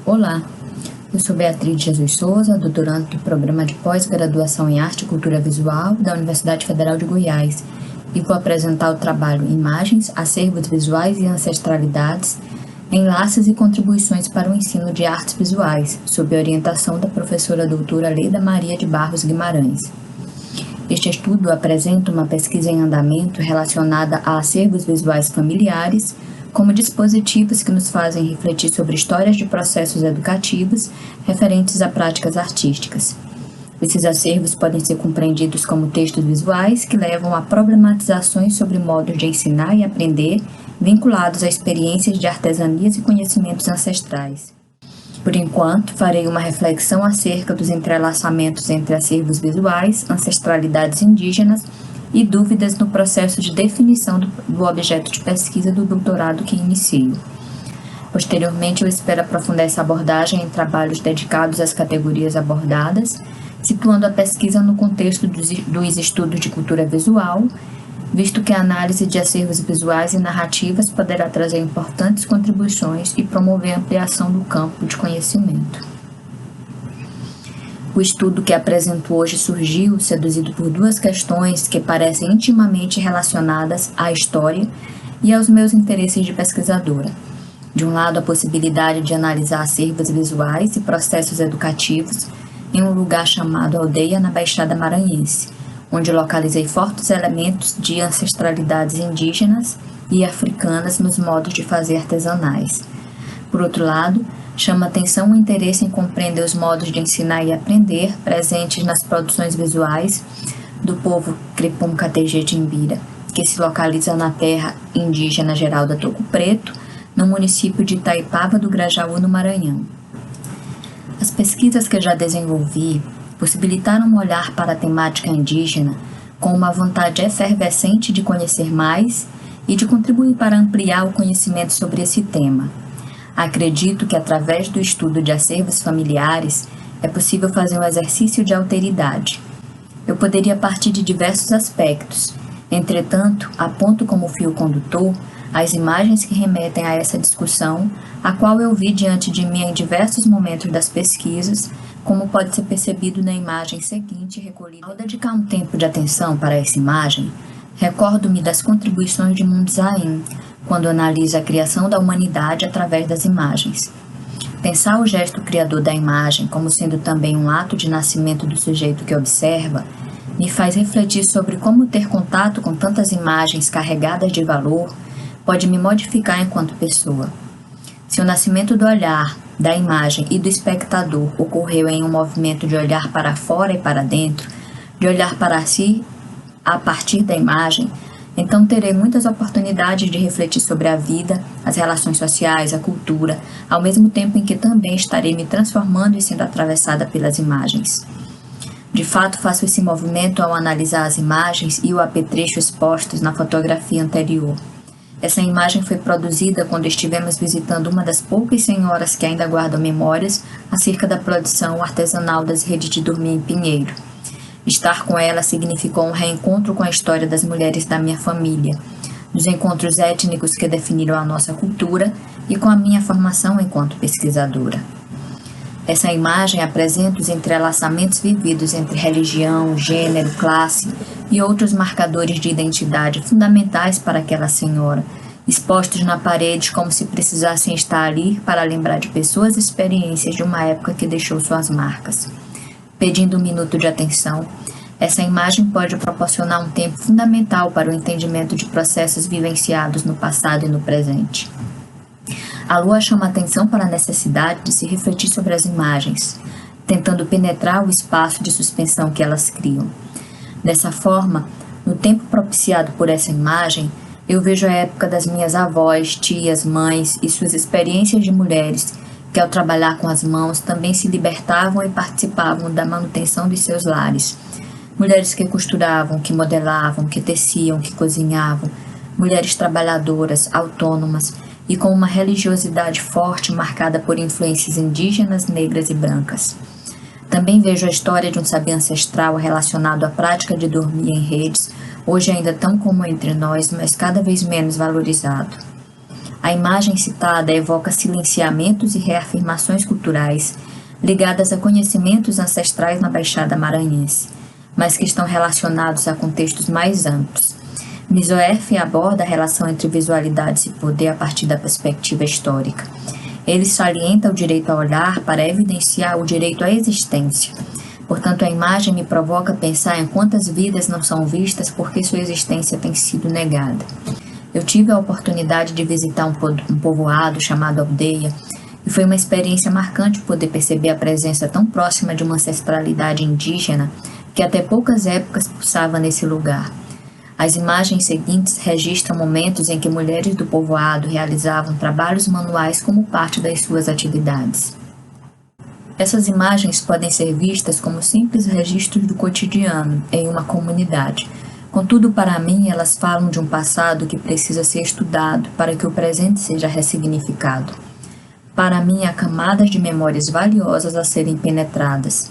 Olá, eu sou Beatriz Jesus Souza, doutoranda do Programa de Pós-Graduação em Arte e Cultura Visual da Universidade Federal de Goiás e vou apresentar o trabalho Imagens, Acervos Visuais e Ancestralidades, Enlaces e Contribuições para o Ensino de Artes Visuais, sob a orientação da professora doutora Leda Maria de Barros Guimarães. Este estudo apresenta uma pesquisa em andamento relacionada a acervos visuais familiares, como dispositivos que nos fazem refletir sobre histórias de processos educativos referentes a práticas artísticas. Esses acervos podem ser compreendidos como textos visuais que levam a problematizações sobre modos de ensinar e aprender vinculados a experiências de artesanias e conhecimentos ancestrais. Por enquanto, farei uma reflexão acerca dos entrelaçamentos entre acervos visuais, ancestralidades indígenas e dúvidas no processo de definição do objeto de pesquisa do doutorado que inicio. Posteriormente, eu espero aprofundar essa abordagem em trabalhos dedicados às categorias abordadas, situando a pesquisa no contexto dos estudos de cultura visual, visto que a análise de acervos visuais e narrativas poderá trazer importantes contribuições e promover a ampliação do campo de conhecimento. O estudo que apresento hoje surgiu seduzido por duas questões que parecem intimamente relacionadas à história e aos meus interesses de pesquisadora. De um lado, a possibilidade de analisar acervos visuais e processos educativos em um lugar chamado Aldeia, na Baixada Maranhense, onde localizei fortes elementos de ancestralidades indígenas e africanas nos modos de fazer artesanais. Por outro lado, chama atenção o interesse em compreender os modos de ensinar e aprender presentes nas produções visuais do povo Crepum-Catejê-Timbira, que se localiza na terra indígena Geralda Toco Preto, no município de Itaipava do Grajaú, no Maranhão. As pesquisas que já desenvolvi possibilitaram um olhar para a temática indígena com uma vontade efervescente de conhecer mais e de contribuir para ampliar o conhecimento sobre esse tema. Acredito que, através do estudo de acervos familiares, é possível fazer um exercício de alteridade. Eu poderia partir de diversos aspectos, entretanto, aponto como fio condutor as imagens que remetem a essa discussão, a qual eu vi diante de mim em diversos momentos das pesquisas, como pode ser percebido na imagem seguinte recolhida. Ao dedicar um tempo de atenção para essa imagem, recordo-me das contribuições de Mundzain, quando analisa a criação da humanidade através das imagens. Pensar o gesto criador da imagem como sendo também um ato de nascimento do sujeito que observa, me faz refletir sobre como ter contato com tantas imagens carregadas de valor pode me modificar enquanto pessoa. Se o nascimento do olhar, da imagem e do espectador ocorreu em um movimento de olhar para fora e para dentro, de olhar para si a partir da imagem, então terei muitas oportunidades de refletir sobre a vida, as relações sociais, a cultura, ao mesmo tempo em que também estarei me transformando e sendo atravessada pelas imagens. De fato, faço esse movimento ao analisar as imagens e o apetrecho expostos na fotografia anterior. Essa imagem foi produzida quando estivemos visitando uma das poucas senhoras que ainda guardam memórias acerca da produção artesanal das redes de dormir em Pinheiro. Estar com ela significou um reencontro com a história das mulheres da minha família, dos encontros étnicos que definiram a nossa cultura e com a minha formação enquanto pesquisadora. Essa imagem apresenta os entrelaçamentos vividos entre religião, gênero, classe e outros marcadores de identidade fundamentais para aquela senhora, expostos na parede como se precisassem estar ali para lembrar de pessoas e experiências de uma época que deixou suas marcas. Pedindo um minuto de atenção, essa imagem pode proporcionar um tempo fundamental para o entendimento de processos vivenciados no passado e no presente. A lua chama atenção para a necessidade de se refletir sobre as imagens, tentando penetrar o espaço de suspensão que elas criam. Dessa forma, no tempo propiciado por essa imagem, eu vejo a época das minhas avós, tias, mães e suas experiências de mulheres que, ao trabalhar com as mãos, também se libertavam e participavam da manutenção de seus lares. Mulheres que costuravam, que modelavam, que teciam, que cozinhavam, mulheres trabalhadoras, autônomas e com uma religiosidade forte marcada por influências indígenas, negras e brancas. Também vejo a história de um saber ancestral relacionado à prática de dormir em redes, hoje ainda tão comum entre nós, mas cada vez menos valorizado. A imagem citada evoca silenciamentos e reafirmações culturais ligadas a conhecimentos ancestrais na Baixada Maranhense, mas que estão relacionados a contextos mais amplos. Mizoerf aborda a relação entre visualidades e poder a partir da perspectiva histórica. Ele salienta o direito a olhar para evidenciar o direito à existência. Portanto, a imagem me provoca pensar em quantas vidas não são vistas porque sua existência tem sido negada. Eu tive a oportunidade de visitar um povoado chamado Aldeia, e foi uma experiência marcante poder perceber a presença tão próxima de uma ancestralidade indígena que até poucas épocas pulsava nesse lugar. As imagens seguintes registram momentos em que mulheres do povoado realizavam trabalhos manuais como parte das suas atividades. Essas imagens podem ser vistas como simples registros do cotidiano em uma comunidade. Contudo, para mim, elas falam de um passado que precisa ser estudado para que o presente seja ressignificado. Para mim, há camadas de memórias valiosas a serem penetradas.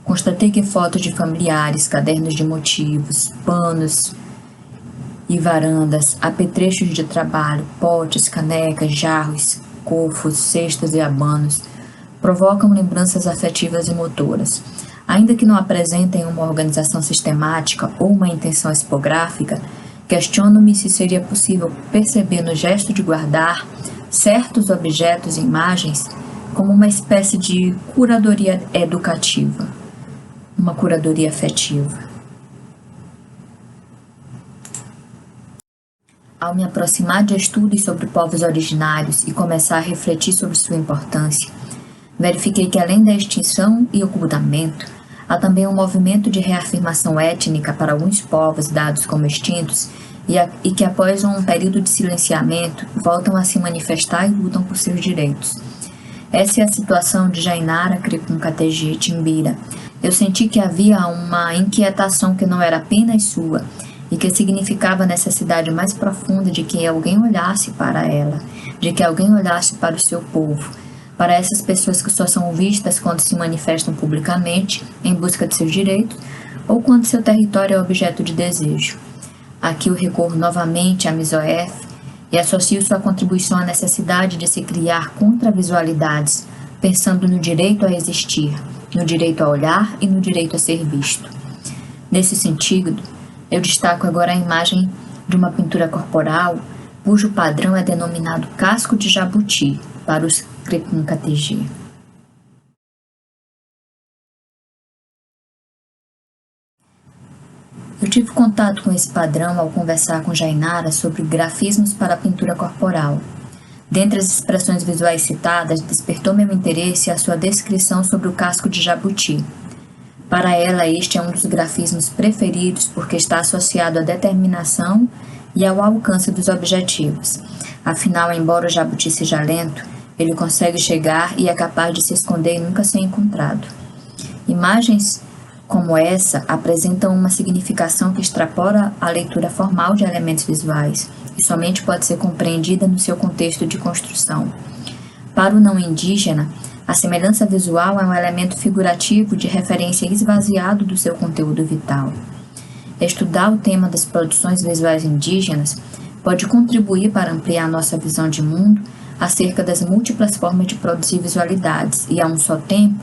Constatei que fotos de familiares, cadernos de motivos, panos e varandas, apetrechos de trabalho, potes, canecas, jarros, cofos, cestas e abanos provocam lembranças afetivas e motoras. Ainda que não apresentem uma organização sistemática ou uma intenção expográfica, questiono-me se seria possível perceber no gesto de guardar certos objetos e imagens como uma espécie de curadoria educativa, uma curadoria afetiva. Ao me aproximar de estudos sobre povos originários e começar a refletir sobre sua importância, verifiquei que além da extinção e ocultamento, há também um movimento de reafirmação étnica para alguns povos dados como extintos e que após um período de silenciamento voltam a se manifestar e lutam por seus direitos. Essa é a situação de Jainara, Cricum-Categi e Timbira. Eu senti que havia uma inquietação que não era apenas sua e que significava a necessidade mais profunda de que alguém olhasse para ela, de que alguém olhasse para o seu povo, para essas pessoas que só são vistas quando se manifestam publicamente em busca de seus direitos ou quando seu território é objeto de desejo. Aqui eu recorro novamente a Mizoerf e associo sua contribuição à necessidade de se criar contravisualidades, pensando no direito a existir, no direito a olhar e no direito a ser visto. Nesse sentido, eu destaco agora a imagem de uma pintura corporal cujo padrão é denominado casco de jabuti para os Cricum-Categi. Eu tive contato com esse padrão ao conversar com Jainara sobre grafismos para a pintura corporal. Dentre as expressões visuais citadas, despertou meu interesse a sua descrição sobre o casco de jabuti. Para ela, este é um dos grafismos preferidos porque está associado à determinação e ao alcance dos objetivos. Afinal, embora o jabuti seja lento, ele consegue chegar e é capaz de se esconder e nunca ser encontrado. Imagens como essa apresentam uma significação que extrapola a leitura formal de elementos visuais e somente pode ser compreendida no seu contexto de construção. Para o não indígena, a semelhança visual é um elemento figurativo de referência esvaziado do seu conteúdo vital. Estudar o tema das produções visuais indígenas pode contribuir para ampliar nossa visão de mundo acerca das múltiplas formas de produzir visualidades e, a um só tempo,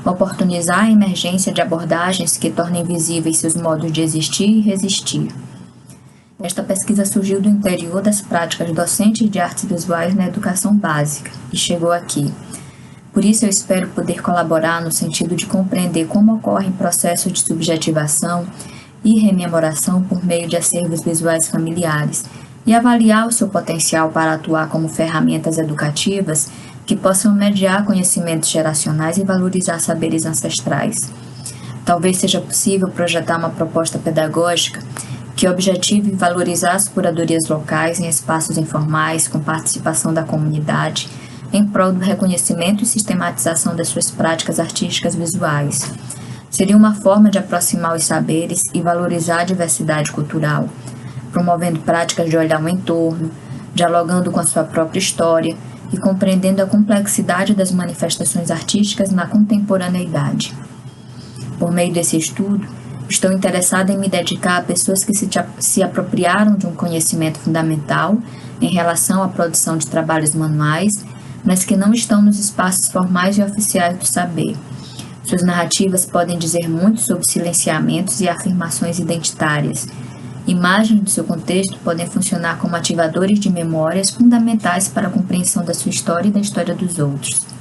oportunizar a emergência de abordagens que tornem visíveis seus modos de existir e resistir. Esta pesquisa surgiu do interior das práticas docentes de artes visuais na educação básica e chegou aqui. Por isso eu espero poder colaborar no sentido de compreender como ocorrem processos de subjetivação e rememoração por meio de acervos visuais familiares e avaliar o seu potencial para atuar como ferramentas educativas que possam mediar conhecimentos geracionais e valorizar saberes ancestrais. Talvez seja possível projetar uma proposta pedagógica que objetive valorizar as curadorias locais em espaços informais com participação da comunidade, em prol do reconhecimento e sistematização das suas práticas artísticas visuais. Seria uma forma de aproximar os saberes e valorizar a diversidade cultural, promovendo práticas de olhar o entorno, dialogando com a sua própria história e compreendendo a complexidade das manifestações artísticas na contemporaneidade. Por meio desse estudo, estou interessada em me dedicar a pessoas que se apropriaram de um conhecimento fundamental em relação à produção de trabalhos manuais, mas que não estão nos espaços formais e oficiais do saber. Suas narrativas podem dizer muito sobre silenciamentos e afirmações identitárias. Imagens do seu contexto podem funcionar como ativadores de memórias fundamentais para a compreensão da sua história e da história dos outros.